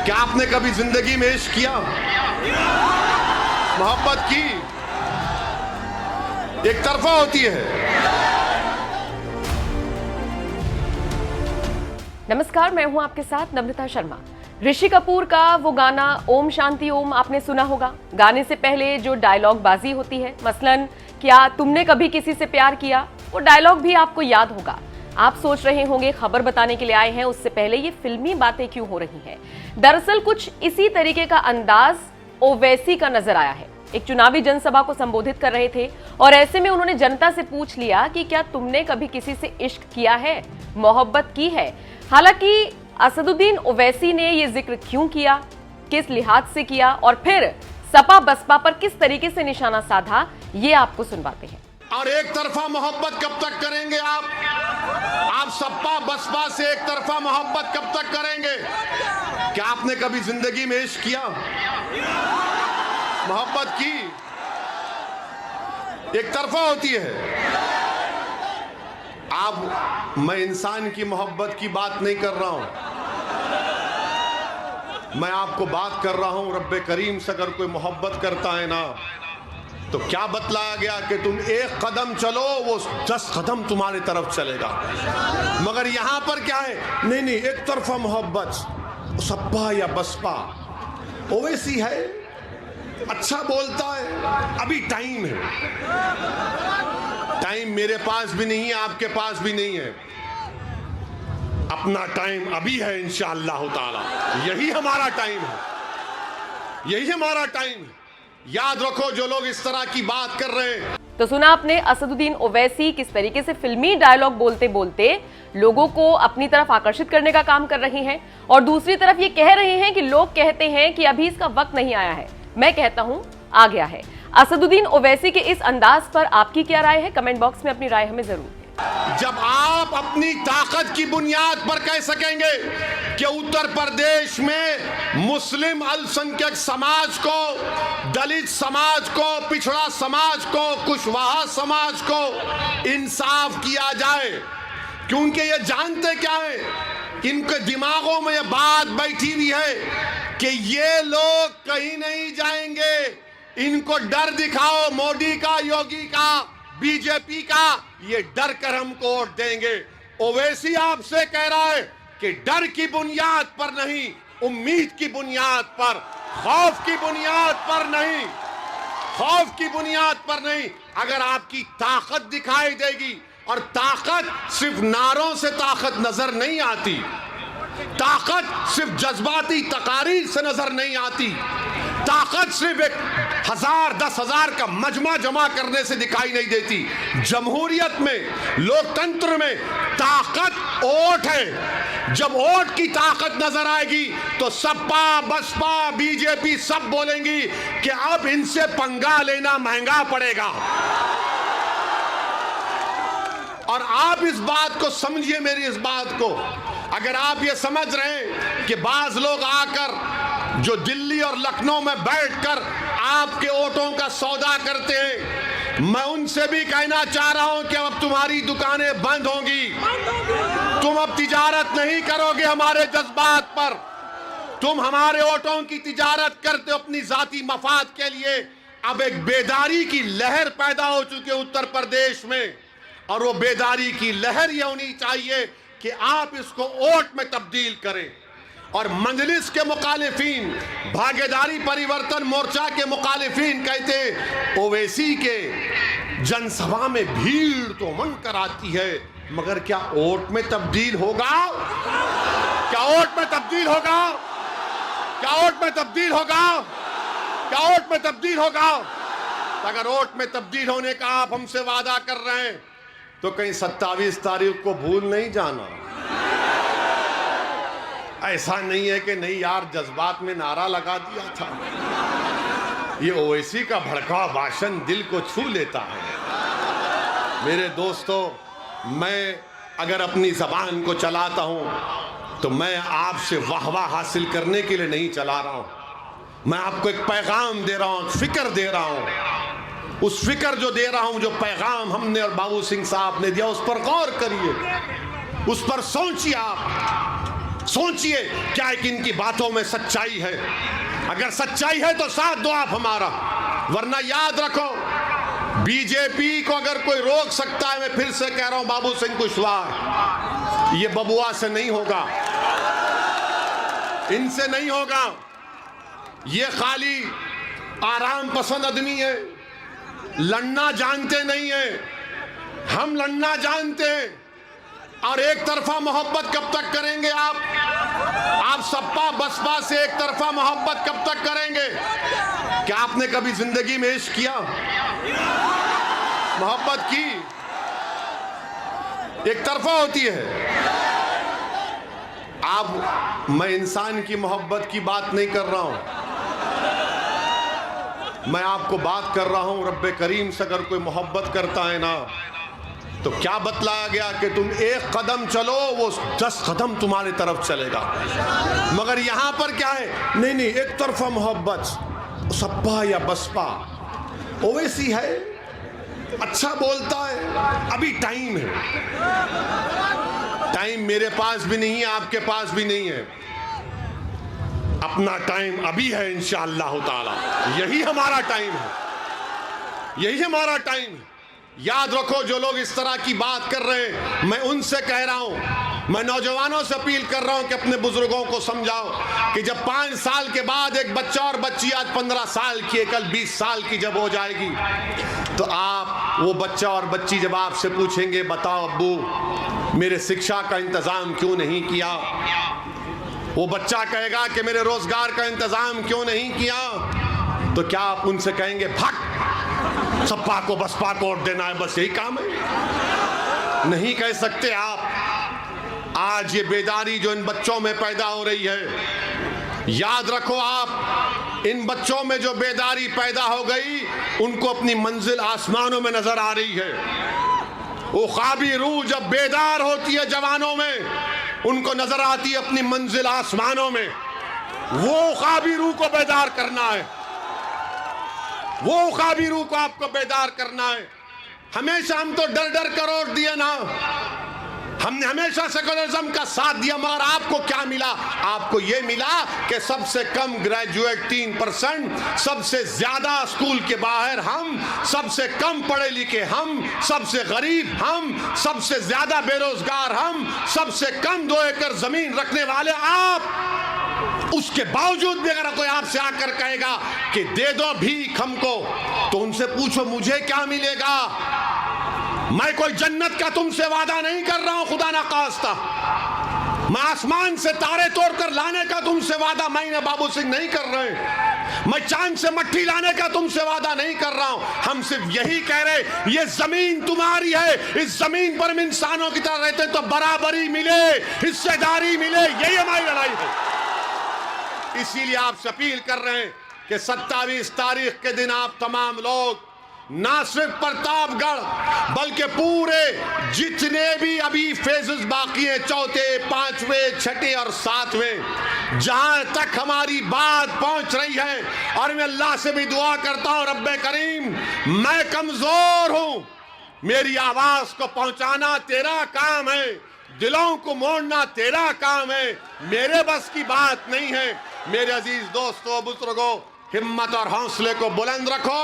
क्या आपने कभी जिंदगी में इश्क किया, मोहब्बत की? एक तरफा होती है। नमस्कार, मैं हूं आपके साथ नम्रता शर्मा। ऋषि कपूर का वो गाना ओम शांति ओम आपने सुना होगा। गाने से पहले जो डायलॉग बाजी होती है, मसलन क्या तुमने कभी किसी से प्यार किया, वो डायलॉग भी आपको याद होगा। आप सोच रहे होंगे खबर बताने के लिए आए हैं, उससे पहले ये फिल्मी बातें क्यों हो रही हैं। दरअसल कुछ इसी तरीके का अंदाज ओवैसी का नजर आया है। एक चुनावी जनसभा को संबोधित कर रहे थे और ऐसे में उन्होंने जनता से पूछ लिया कि क्या तुमने कभी किसी से इश्क किया है, मोहब्बत की है। हालांकि असदुद्दीन ओवैसी ने यह जिक्र क्यों किया, किस लिहाज से किया और फिर सपा बसपा पर किस तरीके से निशाना साधा, ये आपको सुनवाते हैं। और एक तरफा मोहब्बत कब तक करेंगे आप सपा बसपा से एक तरफा मोहब्बत कब तक करेंगे? क्या आपने कभी जिंदगी में इश्क किया, मोहब्बत की? एक तरफा होती है। मैं इंसान की मोहब्बत की बात नहीं कर रहा हूं, मैं आपको बात कर रहा हूं रब्बे करीम से। अगर कोई मोहब्बत करता है ना, तो क्या बतलाया गया कि तुम एक कदम चलो, वो 10 कदम तुम्हारी तरफ चलेगा। मगर यहां पर क्या है, नहीं, एक तरफा मोहब्बत, सपा या बसपा। ओवैसी है, अच्छा बोलता है, अभी टाइम है। टाइम मेरे पास भी नहीं है, आपके पास भी नहीं है। अपना टाइम अभी है इंशाअल्लाह ताला। यही हमारा टाइम है, यही हमारा टाइम है। याद रखो जो लोग इस तरह की बात कर रहे हैं। तो सुना आपने असदुद्दीन ओवैसी किस तरीके से फिल्मी डायलॉग बोलते बोलते लोगों को अपनी तरफ आकर्षित करने का काम कर रहे हैं, और दूसरी तरफ ये कह रहे हैं कि लोग कहते हैं कि अभी इसका वक्त नहीं आया है। मैं कहता हूं आ गया है। असदुद्दीन ओवैसी के इस अंदाज पर आपकी क्या राय है? कमेंट बॉक्स में अपनी राय हमें जरूर दें। जब आप अपनी ताकत की बुनियाद पर कह सकेंगे कि उत्तर प्रदेश में मुस्लिम अल्पसंख्यक समाज को, दलित समाज को, पिछड़ा समाज को, कुशवाहा समाज को इंसाफ किया जाए, क्योंकि ये जानते क्या है, इनके दिमागों में ये बात बैठी हुई है कि ये लोग कहीं नहीं जाएंगे, इनको डर दिखाओ, मोदी का, योगी का, बीजेपी का, ये डर कर हमको वोट देंगे। ओवैसी आपसे कह रहा है कि डर की बुनियाद पर नहीं, उम्मीद की बुनियाद पर, खौफ की बुनियाद पर नहीं, खौफ की बुनियाद पर नहीं। अगर आपकी ताकत दिखाई देगी, और ताकत सिर्फ नारों से ताकत नजर नहीं आती, ताकत सिर्फ जज्बाती तकारीर से नजर नहीं आती, ताकत सिर्फ 1000 10,000 का मजमा जमा करने से दिखाई नहीं देती। जमहूरियत में, लोकतंत्र में ताकत वोट है। जब वोट की ताकत नजर आएगी तो सपा बसपा बीजेपी सब बोलेंगी कि अब इनसे पंगा लेना महंगा पड़ेगा। और आप इस बात को समझिए, मेरी इस बात को, अगर आप ये समझ रहे हैं कि बाज लोग आकर जो दिल्ली और लखनऊ में बैठकर आपके वोटों का सौदा करते हैं, मैं उनसे भी कहना चाह रहा हूं कि अब तुम्हारी दुकानें बंद होंगी, तुम अब तिजारत नहीं करोगे हमारे जज्बात पर, तुम हमारे वोटों की तिजारत करते हो अपनी जाती मफाद के लिए। अब एक बेदारी की लहर पैदा हो चुकी है उत्तर प्रदेश में, और वो बेदारी की लहर ये होनी चाहिए कि आप इसको वोट में तब्दील करें। और मंजलिस के मुखालिफिन, भागीदारी परिवर्तन मोर्चा के मुखालिफिन कहते ओवैसी के जनसभा में भीड़ तो मन कराती है, मगर क्या वोट में तब्दील होगा? क्या वोट में तब्दील होगा? क्या वोट में तब्दील होगा? क्या वोट में तब्दील होगा? अगर वोट में तब्दील होने का आप हमसे वादा कर रहे हैं, तो कहीं 27 तारीख को भूल नहीं जाना। ऐसा नहीं है कि नहीं यार जज्बात में नारा लगा दिया था। ये ओवैसी का भड़का भाषण दिल को छू लेता है। मेरे दोस्तों, मैं अगर अपनी जबान को चलाता हूं तो मैं आपसे वाहवाह हासिल करने के लिए नहीं चला रहा हूं। मैं आपको एक पैगाम दे रहा हूं, फिक्र दे रहा हूं। उस फिक्र जो दे रहा हूं, जो पैगाम हमने और बाबू सिंह साहब ने दिया, उस पर गौर करिए, उस पर सोचिए। आप सोचिए क्या कि इनकी बातों में सच्चाई है। अगर सच्चाई है तो साथ दो आप हमारा, वरना याद रखो बीजेपी को अगर कोई रोक सकता है, मैं फिर से कह रहा हूं बाबू सिंह कुशवाहा, ये बबुआ से नहीं होगा, इनसे नहीं होगा। ये खाली आराम पसंद आदमी है, लड़ना जानते नहीं है। हम लड़ना जानते हैं। और एक तरफा मोहब्बत कब तक करेंगे आप सपा बसपा से एक तरफा मोहब्बत कब तक करेंगे? क्या आपने कभी जिंदगी में इश्क किया, मोहब्बत की? एक तरफा होती है। मैं इंसान की मोहब्बत की बात नहीं कर रहा हूं, मैं आपको बात कर रहा हूं रब्बे करीम से। अगर कोई मोहब्बत करता है ना, तो क्या बतलाया गया कि तुम एक कदम चलो, वो 10 कदम तुम्हारी तरफ चलेगा। मगर यहां पर क्या है, नहीं एक तरफा मोहब्बत, सपा या बसपा ओवैसी है, अच्छा बोलता है। अभी टाइम है, टाइम मेरे पास भी नहीं है, आपके पास भी नहीं है। अपना टाइम अभी है इंशाअल्लाह ताला। यही हमारा टाइम है, यही हमारा टाइम है। याद रखो, जो लोग इस तरह की बात कर रहे हैं, मैं उनसे कह रहा हूं, मैं नौजवानों से अपील कर रहा हूं कि अपने बुजुर्गों को समझाओ कि जब 5 साल के बाद एक बच्चा और बच्ची आज 15 साल की, कल 20 साल की जब हो जाएगी, तो आप वो बच्चा और बच्ची जब आपसे पूछेंगे, बताओ अब्बू मेरे शिक्षा का इंतजाम क्यों नहीं किया, वो बच्चा कहेगा कि मेरे रोजगार का इंतजाम क्यों नहीं किया, तो क्या आप उनसे कहेंगे भाग सपा को बसपा को वोट देना है, बस यही काम है? नहीं कह सकते आप। आज ये बेदारी जो इन बच्चों में पैदा हो रही है, याद रखो आप, इन बच्चों में जो बेदारी पैदा हो गई, उनको अपनी मंजिल आसमानों में नजर आ रही है। वो ख्वाबी रूह जब बेदार होती है जवानों में, उनको नजर आती है अपनी मंजिल आसमानों में। वो ख्वाबी रूह को बेदार करना है, वो ख्वाबी रूह को आपको बेदार करना है। हमेशा हम तो डर डर कर वोट दिए ना, हमने हमेशा सेकुलरिज्म का साथ दिया, मगर आपको क्या मिला? आपको यह मिला कि सबसे कम ग्रेजुएट 3%, सबसे ज्यादा स्कूल के बाहर हम, सबसे कम पढ़े लिखे हम, सबसे गरीब हम, सबसे ज्यादा बेरोजगार हम, सबसे कम 2 एकड़ जमीन रखने वाले आप। उसके बावजूद भी अगर कोई आपसे आकर कहेगा कि दे दो भीख हमको, तो उनसे पूछो मुझे क्या मिलेगा? मैं कोई जन्नत का तुमसे वादा नहीं कर रहा हूं, खुदा ना खास्ता। मैं आसमान से तारे तोड़कर लाने का तुमसे वादा मैं बाबू सिंह नहीं कर रहे। मैं चांद से मट्टी लाने का तुमसे वादा नहीं कर रहा हूं। हम सिर्फ यही कह रहे, ये जमीन तुम्हारी है, इस जमीन पर हम इंसानों की तरह रहते हैं, तो बराबरी मिले, हिस्सेदारी मिले, यही हमारी लड़ाई है। इसीलिए आपसे अपील कर रहे हैं कि 27 तारीख के दिन आप तमाम लोग ना सिर्फ प्रतापगढ़ बल्कि पूरे जितने भी अभी फेजेस बाकी हैं, 4थे, 5वें, 6ठे और 7वें, जहां तक हमारी बात पहुंच रही है, और मैं अल्लाह से भी दुआ करता हूं रब्बे करीम, मैं कमजोर हूं, मेरी आवाज को पहुंचाना तेरा काम है, दिलों को मोड़ना तेरा काम है, मेरे बस की बात नहीं है। मेरे अजीज दोस्तों, बुजुर्गों, हिम्मत और हौसले को बुलंद रखो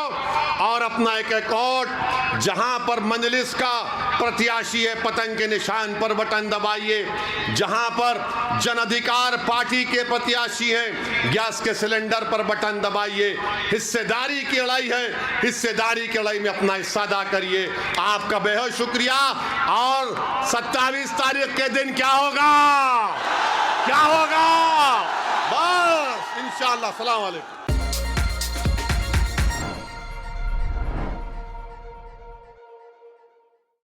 और अपना एक वोट जहां पर मंजलिस का प्रत्याशी है, पतंग के निशान पर बटन दबाइए। जहां पर जन अधिकार पार्टी के प्रत्याशी हैं, गैस के सिलेंडर पर बटन दबाइए। हिस्सेदारी की लड़ाई है, हिस्सेदारी की लड़ाई में अपना हिस्सा अदा करिए। आपका बेहद शुक्रिया। और 27 तारीख के दिन क्या होगा, क्या होगा, बस इंशाअल्लाह। अस्सलाम वालेकुम।